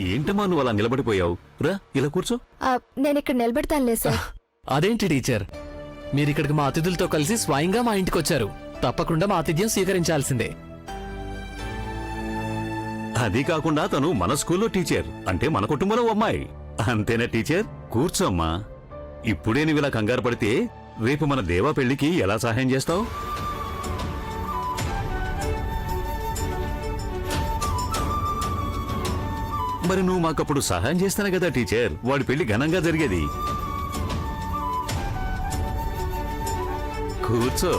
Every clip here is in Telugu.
ఏంటమ్మా నువ్వు అలా నిలబడిపోయావు? రా ఇలా కూర్చో. నేను ఇక్కడ నిలబెడతానులే సార్. అదేంటి టీచర్, మీరిక్కడికి మా అతిథులతో కలిసి స్వయంగా మా ఇంటికి వచ్చారు. తప్పకుండా మా ఆతిథ్యం స్వీకరించాల్సిందే. అది కాకుండా తను మన స్కూల్లో టీచర్, అంటే మన కుటుంబంలో అమ్మాయి. అంతేనా టీచర్? కూర్చోమ్మా. ఇప్పుడే నువ్వు ఇలా కంగారు పడితే రేపు మన దేవా పెళ్లికి ఎలా సహాయం చేస్తావు? మరి నువ్వు మాకప్పుడు సహాయం చేస్తానే కదా టీచర్ వాడి పెళ్లి ఘనంగా జరిగేది. కూర్చో.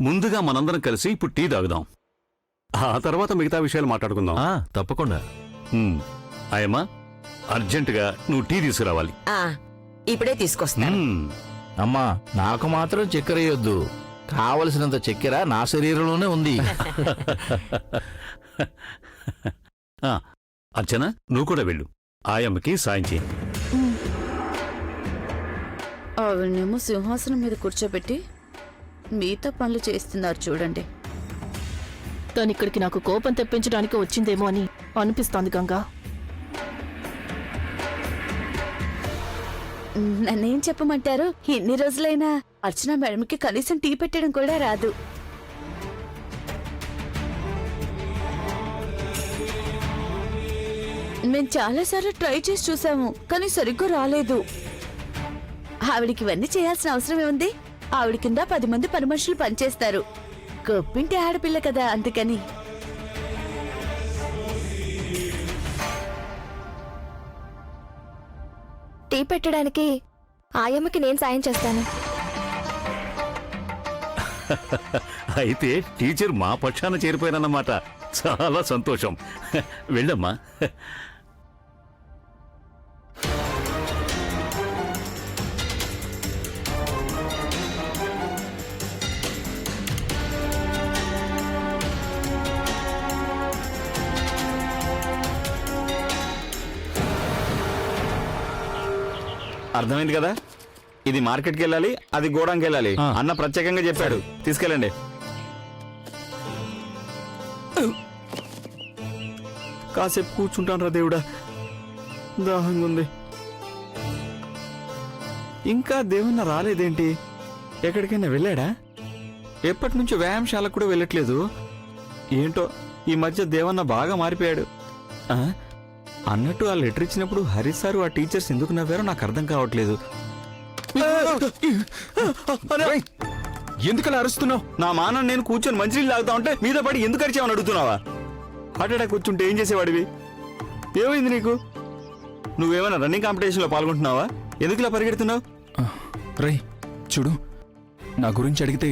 ముందుగా మనందరం కలిసి ఇప్పుడు టీ తాగుదాం. ఆ తర్వాత మిగతా విషయాలు మాట్లాడుకుందాం. తప్పకుండా. ఆయమ్మా, అర్జెంటుగా నువ్వు టీ తీసుకురావాలి. ఇప్పుడే తీసుకొస్తాను. అమ్మా, నాకు మాత్రం చక్కెర ఇయ్యొద్దు. కావలసినంత చక్కెర నా శరీరంలోనే ఉంది. అర్చన, నువ్వు కూడా వెళ్ళు. ఆయమ్మకి సాయం చేయి. ఆవిడనేమో సింహాసనం మీద కూర్చోబెట్టి మిగతా పనులు చేస్తున్నారు చూడండి. తను ఇక్కడికి నాకు కోపం తెప్పించడానికి వచ్చిందేమో అని అనిపిస్తోంది గంగా. నన్నేం చెప్పమంటారు? ఎన్ని రోజులైనా అర్చన మేడంకి కనీసం టీ పెట్టడం కూడా రాదు. మేము చాలాసార్లు ట్రై చేసి చూసాము, కానీ సరిగ్గా రాలేదు. ఆవిడికి ఇవన్నీ చేయాల్సిన అవసరం ఏముంది? ఆవిడ కింద 10 మంది పని మనుషులు పనిచేస్తారు. గొప్పింటి ఆడపిల్ల కదా, అందుకని. టీ పెట్టడానికి ఆయమ్మకి నేను సాయం చేస్తాను. అయితే టీచర్ మా పక్షాన చేరిపోయానన్నమాట. చాలా సంతోషం. వెళ్ళమ్మా. అర్థమైంది కదా? ఇది మార్కెట్కి వెళ్ళాలి, అది గోడానికి వెళ్ళాలి. అన్న ప్రత్యేకంగా చెప్పాడు, తీసుకెళ్ళండి. కాసేపు కూర్చుంటాను రా దేవుడా, దాహంగా ఉంది. ఇంకా దేవున్న రాలేదేంటి? ఎక్కడికైనా వెళ్ళాడా? ఎప్పటి నుంచో వ్యాయామశాలకు కూడా వెళ్ళట్లేదు. ఏంటో ఈ మధ్య దేవన్న బాగా మారిపోయాడు. అన్నట్టు ఆ లెటర్ ఇచ్చినప్పుడు హరీష్ సారు ఆ టీచర్స్ ఎందుకు నవ్వారో నాకు అర్థం కావట్లేదు. ఎందుకలా అరుస్తున్నావు? నా మానని నేను కూర్చొని మంచినీళ్ళు తాగుతా ఉంటే మీద పడి ఎందుకు అరిచావని అడుగుతున్నావా? హార్ట్ అటాక్ కూర్చుంటే ఏం చేసేవాడివి? ఏమైంది నీకు? నువ్వేమైనా రన్నింగ్ కాంపిటీషన్లో పాల్గొంటున్నావా? ఎందుకు ఇలా పరిగెడుతున్నావు? రై చూడు, నా గురించి అడిగితే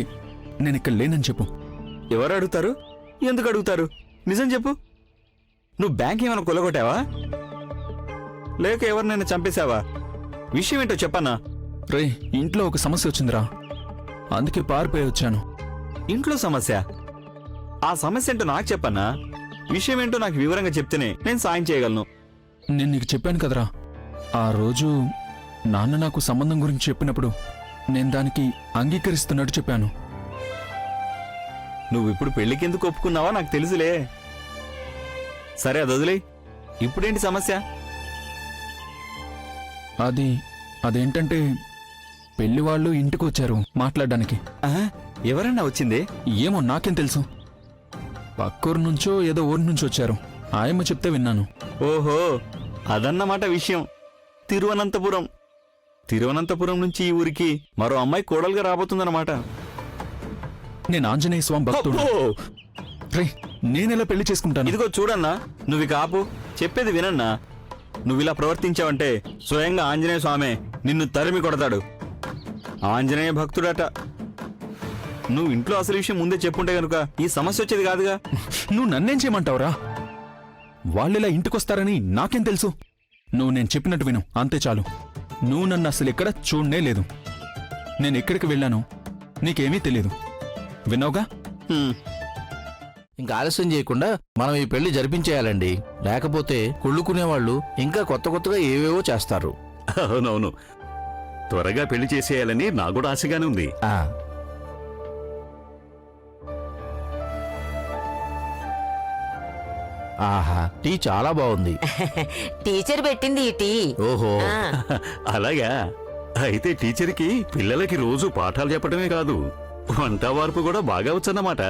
నేను ఇక్కడ లేనని చెప్పు. ఎవరు అడుగుతారు? ఎందుకు అడుగుతారు? నిజం చెప్పు. నువ్వు బ్యాంక్ ఏమైనా కొలగొట్టావా, లేక ఎవరినైనా చంపేశావా? విషయం ఏంటో చెప్పన్నా. రే, ఇంట్లో ఒక సమస్య వచ్చిందిరా, అందుకే పారిపోయి వచ్చాను. ఇంట్లో సమస్య? ఆ సమస్య ఏంటో నాకు చెప్పన్నా. విషయం ఏంటో నాకు వివరంగా చెప్తేనే నేను సాయం చేయగలను. నేను నీకు చెప్పాను కదరా, ఆ రోజు నాన్న నాకు సంబంధం గురించి చెప్పినప్పుడు నేను దానికి అంగీకరిస్తున్నట్టు చెప్పాను. నువ్వు ఇప్పుడు పెళ్లికి ఎందుకు ఒప్పుకున్నావా నాకు తెలుసులే. సరే, అది వదిలే. ఇప్పుడేంటి సమస్య? అదేంటంటే పెళ్లి వాళ్ళు ఇంటికి వచ్చారు మాట్లాడడానికి. ఎవరన్నా వచ్చిందే? ఏమో నాకేం తెలుసు. పక్కూరు నుంచో ఏదో ఊరి నుంచి వచ్చారు. ఆయమ్మ చెప్తే విన్నాను. ఓహో, అదన్నమాట విషయం. తిరువనంతపురం నుంచి ఈ ఊరికి మరో అమ్మాయి కోడలుగా రాబోతుందన్నమాట. నేను ఆంజనేయ స్వామి భక్తుడు. నేనెలా పెళ్లి చేసుకుంటాను? ఇదిగో చూడన్నా, నువ్వు ఇక ఆపు. చెప్పేది వినన్నా. నువ్విలా ప్రవర్తించావంటే స్వయంగా ఆంజనేయ స్వామే నిన్ను తరిమి కొడతాడు. ఆంజనేయ భక్తుడట. నువ్వు ఇంట్లో అసలు విషయం ముందే చెప్పుంటే గనుక ఈ సమస్య వచ్చేది కాదుగా. నువ్వు నన్నేం చేయమంటావురా? వాళ్ళిలా ఇంటికొస్తారని నాకేం తెలుసు? నువ్వు నేను చెప్పినట్టు విను, అంతే చాలు. నువ్వు నన్ను అసలు ఎక్కడ చూడనే లేదు. నేను ఎక్కడికి వెళ్ళాను నీకేమీ తెలీదు. విన్నావుగా? ఇంకా ఆలస్యం చేయకుండా మనం ఈ పెళ్లి జరిపించేయాలండి. లేకపోతే కుళ్ళుకునేవాళ్ళు ఇంకా కొత్తగా ఏవేవో చేస్తారు. అవునవును, త్వరగా పెళ్లి చేసేయాలని నాకు కూడా ఆశగానే ఉంది. ఆ ఆహా, టీ చాలా బాగుంది. టీచర్ పెట్టింది ఈ టీ. ఓహో, ఆ, అలాగా? అయితే టీచర్కి పిల్లలకి రోజు పాఠాలు చెప్పడమే కాదు, వంట వార్పు కూడా బాగా వచ్చన్నమాట.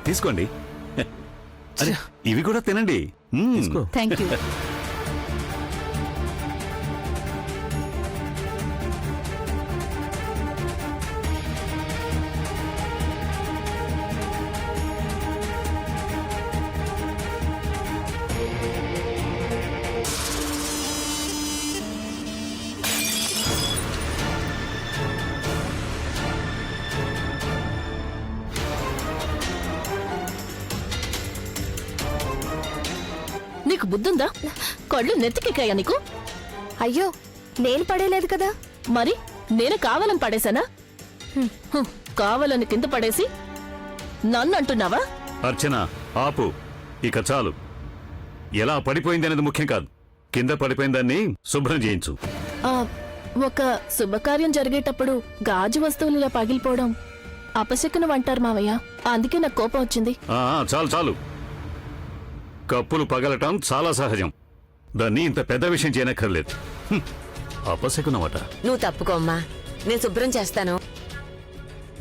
తీసుకోండి. అరే, ఇవి కూడా తినండి. తీసుకో. Thank you. నీకు బుద్ధుందా? కళ్ళు నెత్తికెక్కాయా నీకు? అయ్యో, నేను పడేలేదు కదా. మరి నేను కావాలని పడేశానా? కావాలని కింద పడేసి నన్ను అంటున్నావా? అర్చన, ఆపు, ఇక చాలు. ఎలా పడిపోయింది అనేది ముఖ్యం కాదు, కింద పడిపోయిందాన్ని శుభ్రం చేయించు. ఆ, ఒక శుభకార్యం జరిగేటప్పుడు గాజు వస్తువులు ఇలా పగిలిపోవడం అపశకునం అంటారు మావయ్య. అందుకే నాకు కోపం వచ్చింది. చాలు చాలు. కప్పులు పగలటం చాలా సహజం, దాన్ని ఇంత పెద్ద విషయం చేయనక్కర్లేదు. అపశకునమట. నువ్వు తప్పుకోమ్మా, నేను శుభ్రం చేస్తాను.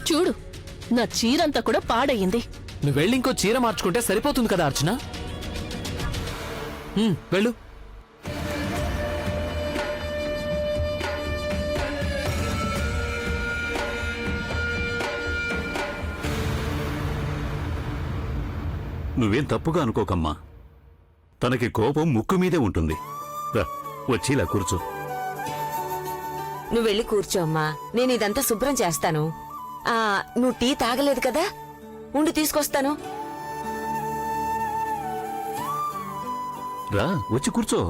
చూడు, నా చీరంతా కూడా పాడయింది. నువ్వు వెళ్ళి ఇంకో చీర మార్చుకుంటే సరిపోతుంది కదా అర్చన. వెళ్ళు. నువ్వేం తప్పుగా అనుకోకమ్మా, తనకి కోపం ముక్కు మీదే ఉంటుంది. రా, వచ్చి ఇలా కూర్చో. నువ్వు వెళ్ళి కూర్చోమ్మా, నేను ఇదంతా శుభ్రం చేస్తాను. ఆ, నువ్వు టీ తాగలేదు కదా, ఉండి తీసుకొస్తాను. రా, వచ్చి కూర్చో.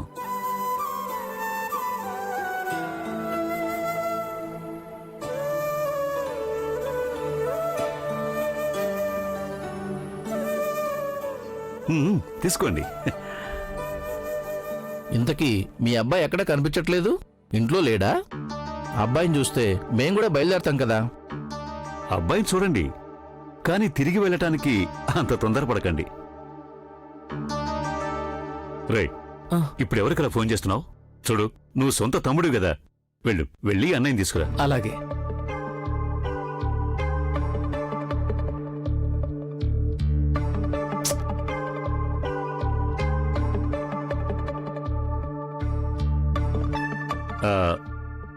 తీసుకోండి. ఇంతకీ మీ అబ్బాయి ఎక్కడ కనిపించట్లేదు? ఇంట్లో లేడా? అబ్బాయిని చూస్తే మేం కూడా బయలుదేరతాం కదా. అబ్బాయిని చూడండి, కానీ తిరిగి వెళ్ళటానికి అంత తొందరపడకండి. రే, ఆ. ఇప్పుడు ఎవరికలా ఫోన్ చేస్తున్నావు? చూడు, నువ్వు సొంత తమ్ముడు కదా, వెళ్ళి అన్నయ్యని తీసుకురా. అలాగే.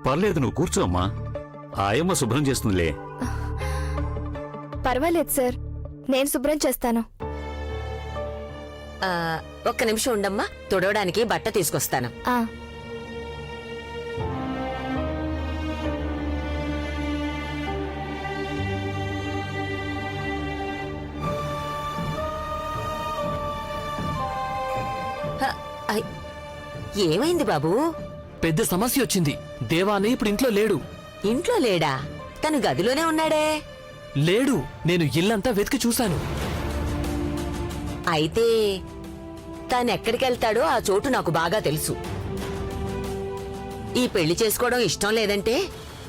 పర్లేదు, నువ్వు కూర్చో అమ్మా, ఆయమ్మ శుభ్రం చేస్తుందిలే. పర్వాలేదు సార్, నేను శుభ్రం చేస్తాను. ఆ, ఒక్క నిమిషం ఉండమ్మా, తుడవడానికి బట్ట తీసుకొస్తాను. ఆ, హ, ఐ, ఏమైంది బాబూ? పెద్ద సమస్య వచ్చింది. దేవాని ఇప్పుడు ఇంట్లో లేడు. ఇంట్లో లేడా? తను గదిలోనే ఉన్నాడే. లేడు. నేను ఇల్లంతా వెతికి చూశాను. అయితే తానెక్కడికెళ్తాడో ఆ చోటు నాకు బాగా తెలుసు. ఈ పెళ్లి చేసుకోవడం ఇష్టం లేదంటే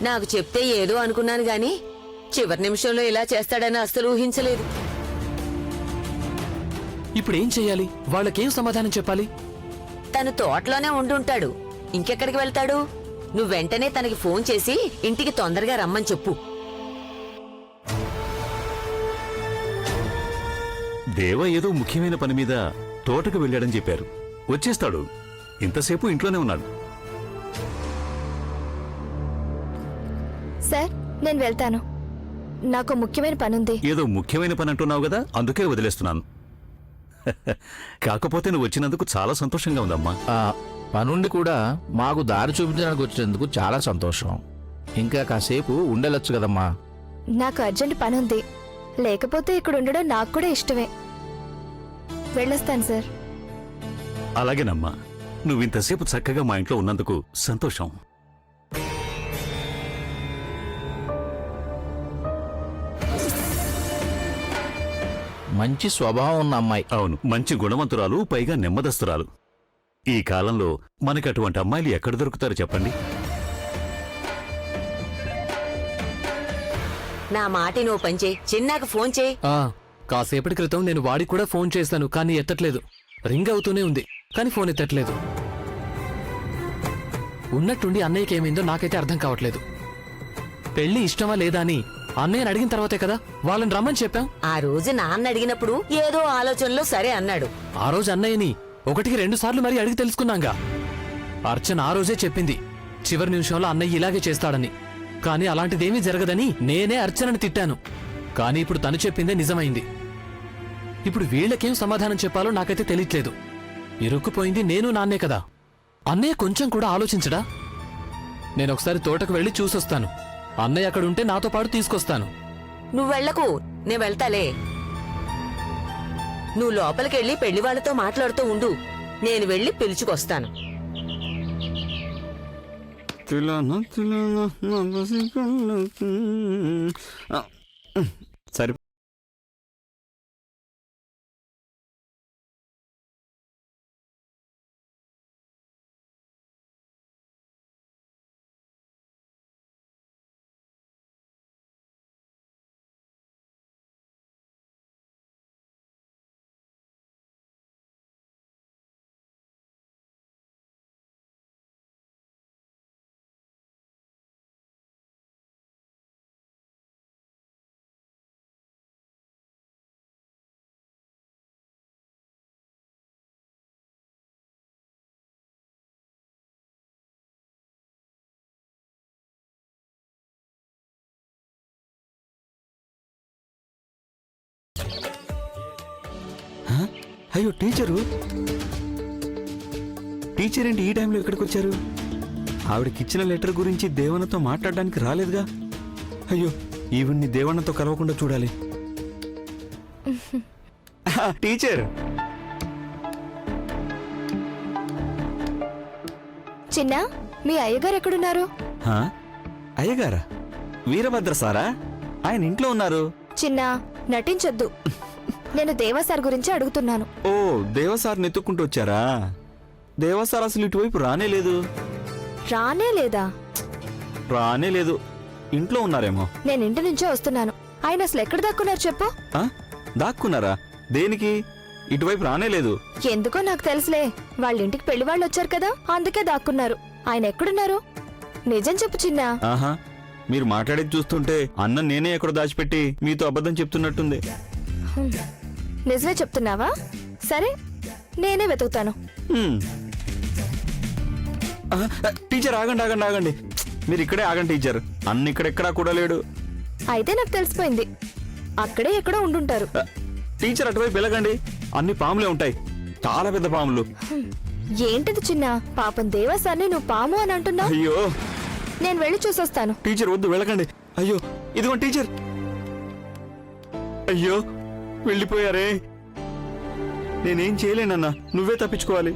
నాకు చెప్తే ఏదో అనుకున్నాను గాని చివరి నిమిషంలో ఇలా చేస్తాడని అస్సలు ఊహించలేదు. ఇప్పుడేం చెయ్యాలి? వాళ్ళకేం సమాధానం చెప్పాలి? తను తోటలోనే ఉండుంటాడు, ఇంకెక్కడికి వెళ్తాడు? నువ్వు వెంటనే తనకి ఫోన్ చేసి ఇంటికి తొందరగా రమ్మని చెప్పు. దేవ ఏదో ముఖ్యమైన పని మీద తోటకు వెళ్ళాడని చెప్పారు. వచ్చేస్తాడు, ఇంతసేపు ఇంట్లోనే ఉన్నాడు. సార్, నేను వెళ్తాను. నాకు ముఖ్యమైన పనుంది. ఏదో ముఖ్యమైన పని అంటున్నావు కదా, అందుకే వదిలేస్తున్నాను. కాకపోతే నువ్వు వచ్చినందుకు చాలా సంతోషంగా ఉందమ్మా. పనుండి కూడా మాకు దారి చూపించడానికి వచ్చినందుకు చాలా సంతోషం. ఇంకా కాసేపు ఉండెళ్ళొచ్చు కదమ్మా. నాకు అర్జెంట్ పనుంది, లేకపోతే ఇక్కడ ఉండడం నాకు కూడా ఇష్టమే. వెళ్ళొస్తాను సార్. అలాగేనమ్మా. నువ్వింతసేపు చక్కగా మా ఇంట్లో ఉన్నందుకు సంతోషం. మంచి స్వభావం ఉన్న అమ్మాయి. అవును, మంచి గుణవంతురాలు, పైగా నెమ్మదస్తురాలు. ఈ కాలంలో మనకి అటువంటి అమ్మాయిలు ఎక్కడ దొరుకుతారు చెప్పండి? నా మాటి నువ్వు పనిచేయి, చిన్నాకు ఫోన్ చేయి. కాసేపటి క్రితం నేను వాడికి కూడా ఫోన్ చేశాను, కానీ ఎత్తట్లేదు. రింగ్ అవుతూనే ఉంది, కానీ ఫోన్ ఎత్తట్లేదు. ఉన్నట్టుండి అన్నయ్యకి ఏమైందో నాకైతే అర్థం కావట్లేదు. పెళ్లి ఇష్టమా లేదా అని అన్నయ్యని అడిగిన తర్వాతే కదా వాళ్ళని రమ్మని చెప్పాం. ఆ రోజు నాన్న అడిగినప్పుడు ఏదో ఆలోచనలో సరే అన్నాడు. ఆ రోజు అన్నయ్యని 1-2 సార్లు మరీ అడిగి తెలుసుకున్నాంగా. అర్చన ఆ రోజే చెప్పింది చివరి నిమిషంలో అన్నయ్య ఇలాగే చేస్తాడని. కానీ అలాంటిదేమీ జరగదని నేనే అర్చనని తిట్టాను. కానీ ఇప్పుడు తను చెప్పిందే నిజమైంది. ఇప్పుడు వీళ్ళకేం సమాధానం చెప్పాలో నాకైతే తెలియట్లేదు. ఇరుక్కుపోయింది నేను నాన్నే కదా. అన్నయ్య కొంచెం కూడా ఆలోచించడా? నేనొకసారి తోటకు వెళ్ళి చూసొస్తాను. అన్నయ్య అక్కడుంటే నాతో పాటు తీసుకొస్తాను. నువ్వు వెళ్లకు, నేను వెళ్తాలే. నువ్వు లోపలికెళ్ళి పెళ్లి వాళ్ళతో మాట్లాడుతూ ఉండు, నేను వెళ్ళి పిలుచుకొస్తాను. సరే. అయ్యో, టీచరు ఏంటి ఈ టైంలో ఇక్కడికి వచ్చారు? ఆవిడకిచ్చిన లెటర్ గురించి దేవన్నతో మాట్లాడడానికి రాలేదుగా. అయ్యో, ఈవిడ్ని దేవన్నతో కలవకుండా చూడాలి. టీచర్, చిన్న, మీ అయ్యగారు ఎక్కడున్నారు? అయ్యగారా? వీరభద్ర సారా? ఆయన ఇంట్లో ఉన్నారు. చిన్న, నటించొద్దు. నేను దేవసార్ గురించి అడుగుతున్నాను. ఓ, దేవసార్ని ఎత్తుక్కుంటూ వచ్చారా? దేవసార్ అసలు ఇటువైపు రానేలేదు. రానేలేదా? రానేలేదు, ఇంట్లో ఉన్నారేమో. నేను ఇంటి నుంచే వస్తున్నాను. ఆయన అసలు ఎక్కడ దాక్కున్నారు చెప్పు. దాక్కున్నారా? దేనికి? ఇటువైపు రానేలేదు. ఎందుకో నాకు తెలుసులే. వాళ్ళ ఇంటికి పెళ్లి వాళ్ళు వచ్చారు కదా, అందుకే దాక్కున్నారు. ఆయన ఎక్కడున్నారు? నిజం చెప్పు చిన్న. ఆహా, మీరు మాట్లాడేది చూస్తుంటే అన్న నేనే ఎక్కడ దాచిపెట్టి మీతో అబద్ధం చెప్తున్నట్టుంది. నిజమే చెప్తున్నావా? సరే, నేనే వెతుకుతాను. టీచర్, ఆగండి ఆగండి ఆగండి. మీరు ఇక్కడే ఆగండి టీచర్. అన్న ఇక్కడెక్కడా కూడా లేడు. అయితే నాకు తెలిసిపోయింది, అక్కడే ఎక్కడో ఉండుంటారు. టీచర్, అటువైపు వెళ్ళకండి. అన్ని పాములే ఉంటాయి, చాలా పెద్ద పాములు. ఏంటిది చిన్న? పాపం దేవసాన్ని నువ్వు పాము అని అంటున్నావు. అయ్యో, నేను వెళ్ళి చూసొస్తాను. టీచర్ వద్దు, వెళ్ళకండి. అయ్యో, ఇదిగో టీచర్. అయ్యో, వెళ్ళిపోయారే. నేనేం చేయలేనన్నా, నువ్వే తప్పించుకోవాలి.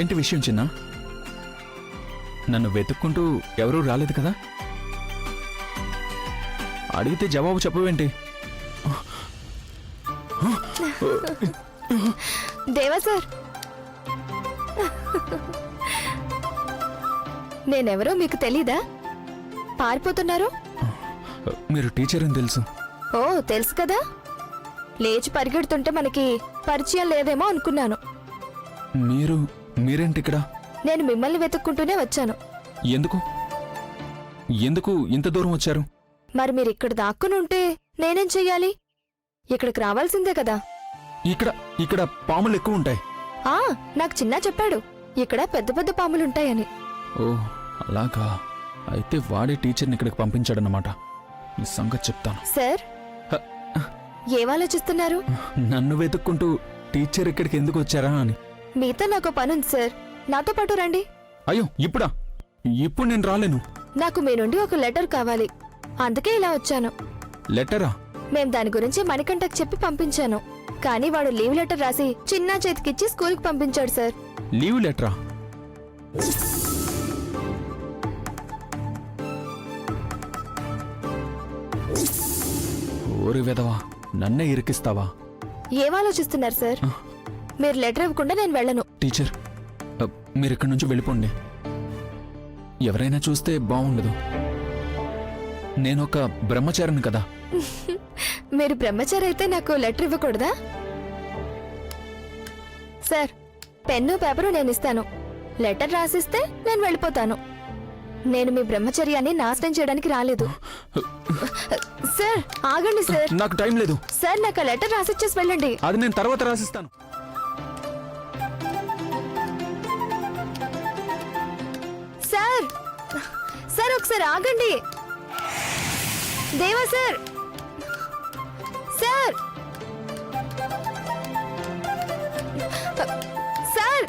ఏంటి విషయం చిన్న? నన్ను వెతుక్కుంటూ ఎవరూ రాలేదు కదా? అడిగితే జవాబు చెప్పవేంటి? దేవా సార్, నేనెవరో మీకు తెలీదా? పారిపోతున్నారు? మీరు టీచర్ అని తెలుసు. ఓ తెలుసు కదా. లేచి పరిగెడుతుంటే మనకి పరిచయం లేదేమో అనుకున్నాను. మీరేంటి ఇక్కడ? నేను మిమ్మల్ని వెతుక్కుంటూనే వచ్చాను. ఎందుకు ఇంత దూరం వచ్చారు? మరి మీరు ఇక్కడ దాక్కుని ఉంటే నేనేం చెయ్యాలి? ఇక్కడికి రావాల్సిందే కదా. ఇక్కడ పాములు ఎక్కువ ఉంటాయి. ఆ నాకు చిన్న చెప్పాడు ఇక్కడ పెద్ద పెద్ద పాములుంటాయని. ఓ అలాగా. అయితే వాడే టీచర్ని ఇక్కడికి పంపించాడన్నమాట. ఈ సంగతి చెప్తాను. సార్, ఏమాలోచిస్తున్నారు? నన్ను వెతుక్కుంటూ టీచర్ ఇక్కడికి ఎందుకు వచ్చారా అని. మీతో నాకు పనుంది సార్, నాతో పాటు రండి. అయ్యో ఇప్పుడా? ఇప్పుడు నేను రాలేను. నాకు మీ నుండి ఒక లెటర్ కావాలి, అందుకే ఇలా వచ్చాను. లెటరా? మేం దాని గురించి మణికంఠకు చెప్పి పంపించాను, కానీ వాడు లీవ్ లెటర్ రాసి చిన్న చేతికిచ్చి స్కూల్కి పంపించాడు సార్. లీవ్ లెటరా? ఓరి వెదవా, నన్నే ఇరికిస్తావా? ఏమాలోచిస్తున్నారు సార్? మీరు లెటర్ ఇవ్వకుండా నేను వెళ్ళను. టీచర్, మీరిక్కడి నుంచి వెళ్ళిపోండి. ఎవరైనా చూస్తే బాగుండదు. నేనొక బ్రహ్మచారిని కదా. మీరు బ్రహ్మచారి అయితే నాకు లెటర్ ఇవ్వకూడదా? సార్, పెన్ను పేపరు నేను ఇస్తాను. లెటర్ రాసిస్తే నేను వెళ్ళిపోతాను. నేను మీ బ్రహ్మచర్యాన్ని నాశనం చేయడానికి రాలేదు. సార్ ఆగండి సార్. నాకు టైం లేదు సార్, నాకు ఆ లెటర్ రాసిచ్చేసి వెళ్ళండి. అది నేను తర్వాత రాసిస్తాను. సార్ సార్ ఒకసారి ఆగండి. దేవా సార్, సార్ సార్,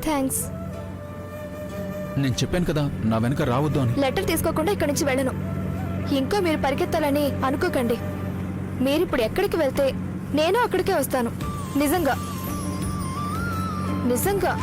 థ్యాంక్స్. నేను చెప్పాను కదా నా వెనక రావద్దు అని. లెటర్ తీసుకోకుండా ఇక్కడి నుంచి వెళ్ళను. ఇంకా మీరు పరిగెత్తాలని అనుకోకండి. మీరిప్పుడు ఎక్కడికి వెళ్తే నేను అక్కడికే వస్తాను. నిజంగా నిజంగా.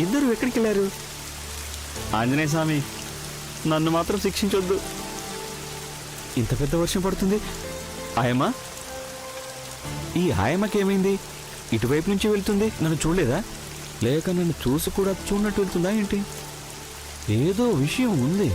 ఇద్దరు ఎక్కడికి వెళ్ళారు? ఆంజనేయ స్వామి, నన్ను మాత్రం శిక్షించొద్దు. ఇంత పెద్ద వర్షం పడుతుంది. ఆయమ్మ, ఈ ఆయమ్మకేమైంది? ఇటువైపు నుంచి వెళ్తుంది. నన్ను చూడలేదా? లేక నన్ను చూసి కూడా చూడనట్టు వెళ్తుందా ఏంటి? ఏదో విషయం ఉంది.